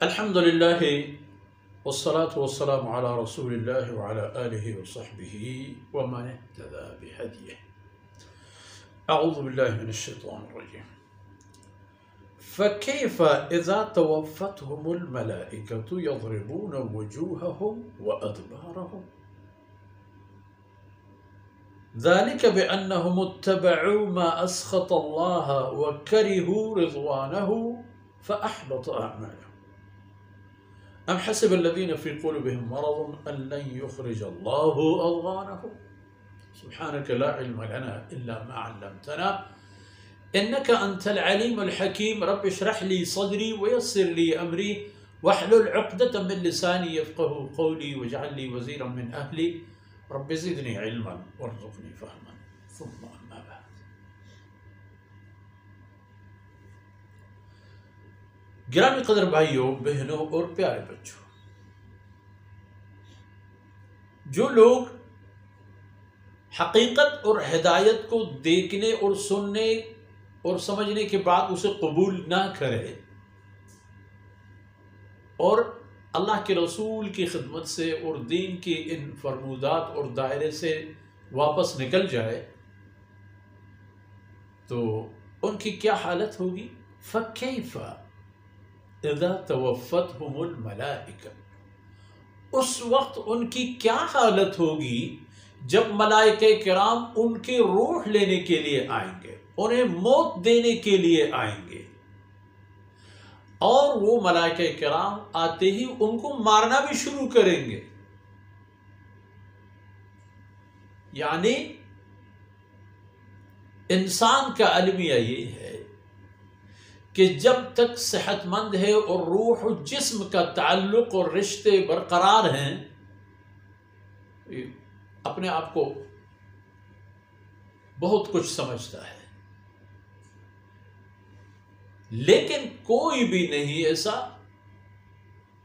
الحمد لله والصلاة والسلام على رسول الله وعلى آله وصحبه ومن اهتدى بهديه. أعوذ بالله من الشيطان الرجيم. فكيف إذا توفتهم الملائكة يضربون وجوههم وأدبارهم ذلك بأنهم اتبعوا ما أسخط الله وكرهوا رضوانه فأحبط أعمالهم. أم حسب الذين في قلوبهم مرض أن لن يخرج الله أضغانهم. سبحانك لا علم لنا إلا ما علمتنا إنك أنت العليم الحكيم. رب اشرح لي صدري ويسر لي أمري واحلل عقدة من لساني يفقه قولي واجعل لي وزيرا من أهلي رب زدني علما وارزقني فهما. ثم أما بعد. گرامی قدر بھائیوں، بہنوں اور پیارے بچوں، جو لوگ حقیقت اور ہدایت کو دیکھنے اور سننے اور سمجھنے کے بعد اسے قبول نہ کرے اور اللہ کے رسول کی خدمت سے اور دین کے ان فرمودات اور دائرے سے واپس نکل جائے تو ان کی کیا حالت ہوگی؟ فَكَيْفَ اذا توفتهم الملائکہ، اس وقت ان کی کیا حالت ہوگی جب ملائکہ کرام ان کے روح لینے کے لیے آئیں گے، انہیں موت دینے کے لیے آئیں گے، اور وہ ملائکہ کرام آتے ہی ان کو مارنا بھی شروع کریں گے۔ یعنی انسان کا المیہ یہ ہے کہ جب تک صحت مند ہے اور روح و جسم کا تعلق اور رشتے برقرار ہیں، اپنے آپ کو بہت کچھ سمجھتا ہے، لیکن کوئی بھی نہیں ایسا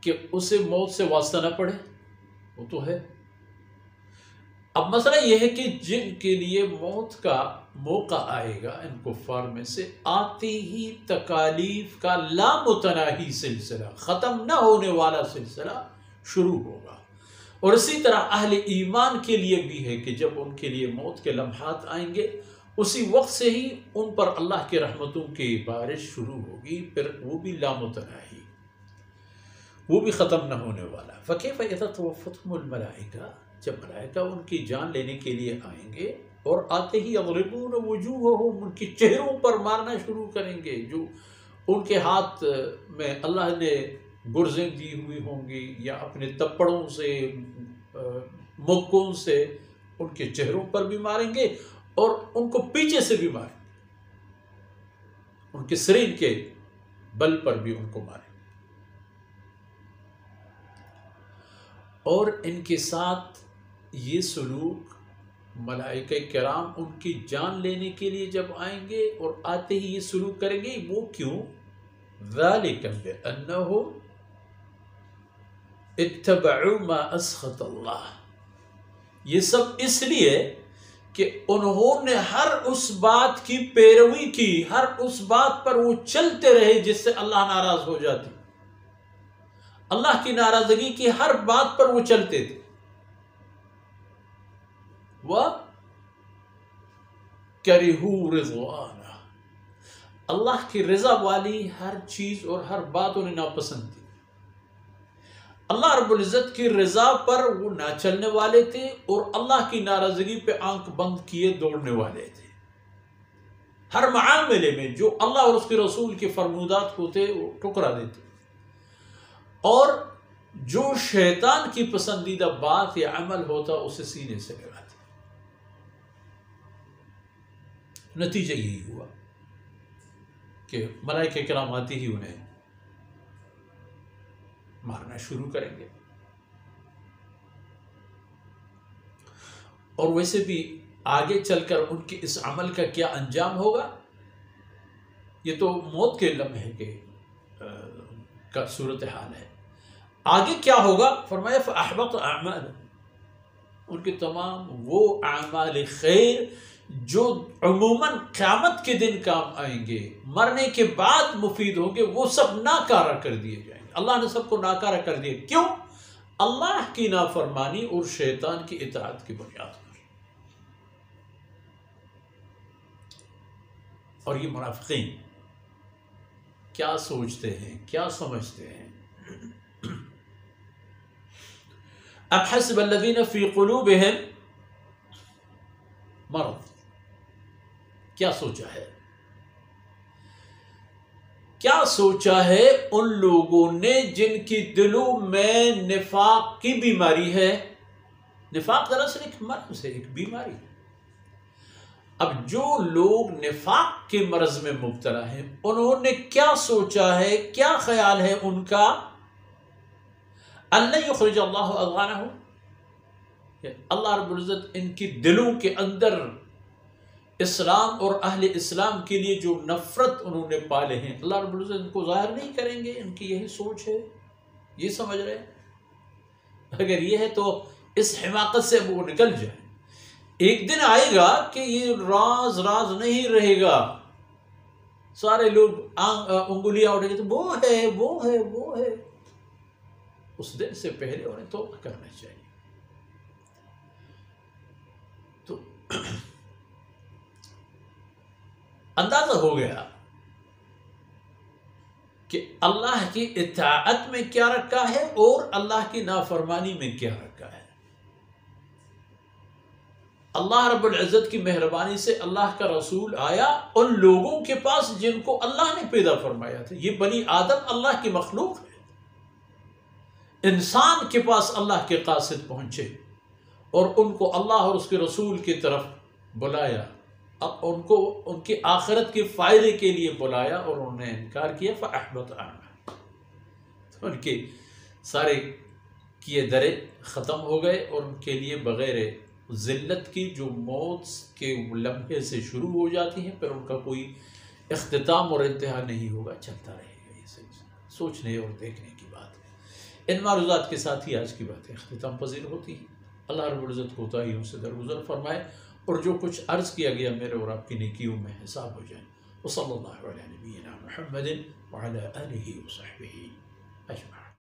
کہ اسے موت سے واسطہ نہ پڑے، وہ تو ہے۔ اب مسئلہ یہ ہے کہ جن کے لیے موت کا موقع آئے گا، ان کفار میں سے آتے ہی تکالیف کا لامتناہی سلسلہ، ختم نہ ہونے والا سلسلہ شروع ہوگا۔ اور اسی طرح اہل ایمان کے لیے بھی ہے کہ جب ان کے لیے موت کے لمحات آئیں گے، اسی وقت سے ہی ان پر اللہ کے رحمتوں کی بارش شروع ہوگی، پھر وہ بھی لامتناہی، وہ بھی ختم نہ ہونے والا۔ فَكَيْفَ إِذَا تَوَفَّتْهُمُ الْمَلَائِكَةُ، جب ملائکہ ان کی جان لینے کے لیے آئیں گے اور آتے ہی یضربون وجوہہم، ان کے چہروں پر مارنا شروع کریں گے، جو ان کے ہاتھ میں اللہ نے گرزیں دی ہوئی ہوں گی یا اپنے تپڑوں سے مکوں سے ان کے چہروں پر بھی ماریں گے اور ان کو پیچھے سے بھی ماریں گے، ان کے سرین کے بل پر بھی ان کو ماریں گے، اور ان کے ساتھ یہ سلوک ملائکہ کرام ان کی جان لینے کے لیے جب آئیں گے اور آتے ہی یہ سلوک کریں گے، وہ کیوں؟ ذَلِكَ بِأَنَّهُمْ اتَّبَعُوا مَا أَسْخَطَ اللَّهِ، یہ سب اس لیے کہ انہوں نے ہر اس بات کی پیروی کی، ہر اس بات پر وہ چلتے رہے جس سے اللہ ناراض ہو جاتی، اللہ کی ناراضگی کی ہر بات پر وہ چلتے تھے، وَكَرِهُوا رِضْوَانَهُ، اللہ کی رضا والی ہر چیز اور ہر بات انہیں ناپسند تھی۔ اللہ رب العزت کی رضا پر وہ نہ چلنے والے تھے اور اللہ کی ناراضگی پہ آنکھ بند کیے دوڑنے والے تھے۔ ہر معاملے میں جو اللہ اور اس کے رسول کے فرمودات ہوتے وہ ٹکرا دیتے، اور جو شیطان کی پسندیدہ بات یا عمل ہوتا اسے سینے سے لگاتے۔ نتیجہ یہی ہوا کہ ملائکہ کرام آتے ہی انہیں مارنا شروع کریں گے، اور ویسے بھی آگے چل کر ان کے اس عمل کا کیا انجام ہوگا، یہ تو موت کے لمحے کا صورتحال ہے۔ آگے کیا ہوگا؟ فرمایا فَأَحْبَطَ أَعْمَالَهُمْ، ان کے تمام وہ اعمال خیر جو عموماً قیامت کے دن کام آئیں گے، مرنے کے بعد مفید ہوں گے، وہ سب ناکارہ کر دیے جائیں گے۔ اللہ نے سب کو ناکارہ کر دیا، کیوں؟ اللہ کی نافرمانی اور شیطان کی اطاعت کی بنیاد پر۔ اور یہ منافقین کیا سوچتے ہیں، کیا سمجھتے ہیں؟ ام حسب الذین فی قلوبہم مرض، کیا سوچا ہے؟ کیا سوچا ہے ان لوگوں نے جن کی دلوں میں نفاق کی بیماری ہے؟ نفاق دراصل ایک مرض ہے، ایک بیماری ہے۔ اب جو لوگ نفاق کے مرض میں مبتلا ہیں، انہوں نے کیا سوچا ہے، کیا خیال ہے ان کا؟ اللہ یخرج اللہ اضغانہم، اللہ رب العزت ان کی دلوں کے اندر اسلام اور اہل اسلام کے لیے جو نفرت انہوں نے پالے ہیں، اللہ رب العزت ان کو ظاہر نہیں کریں گے؟ ان کی یہی سوچ ہے، یہ سمجھ رہے ہیں؟ اگر یہ ہے تو اس حماقت سے وہ نکل جائیں۔ ایک دن آئے گا کہ یہ راز راز نہیں رہے گا، سارے لوگ انگلیاں اٹھیں گے تو وہ ہے، وہ ہے، وہ ہے۔ اس دن سے پہلے انہیں توبہ کرنا چاہیے۔ تو اندازہ ہو گیا کہ اللہ کی اطاعت میں کیا رکھا ہے اور اللہ کی نافرمانی میں کیا رکھا ہے۔ اللہ رب العزت کی مہربانی سے اللہ کا رسول آیا ان لوگوں کے پاس جن کو اللہ نے پیدا فرمایا تھا۔ یہ بنی آدم اللہ کی مخلوق ہے، انسان کے پاس اللہ کے قاصد پہنچے اور ان کو اللہ اور اس کے رسول کی طرف بلایا، اب ان کو ان کی آخرت کے فائدے کے لیے بلایا اور انہوں نے انکار کیا، فَأَحْبَطَ عَمَلَهُ، تو ان کے سارے کیے درے ختم ہو گئے اور ان کے لیے بغیر ذلت کی جو موت کے لمحے سے شروع ہو جاتی ہیں پھر ان کا کوئی اختتام اور انتہا نہیں ہوگا، چلتا رہے گا۔ یہ سلسلہ سوچنے اور دیکھنے کی بات ہے۔ ان معروضات کے ساتھ ہی آج کی باتیں اختتام پذیر ہوتی ہیں۔ اللہ رب العزت کوتاہیوں سے درگزر فرمائے اور جو کچھ عرض کیا گیا میرے اور آپ کی نیکیوں میں حساب ہو جائے۔ وصلی اللہ علی نبینا محمد وعلی آلہ وصحبہ اجمعین۔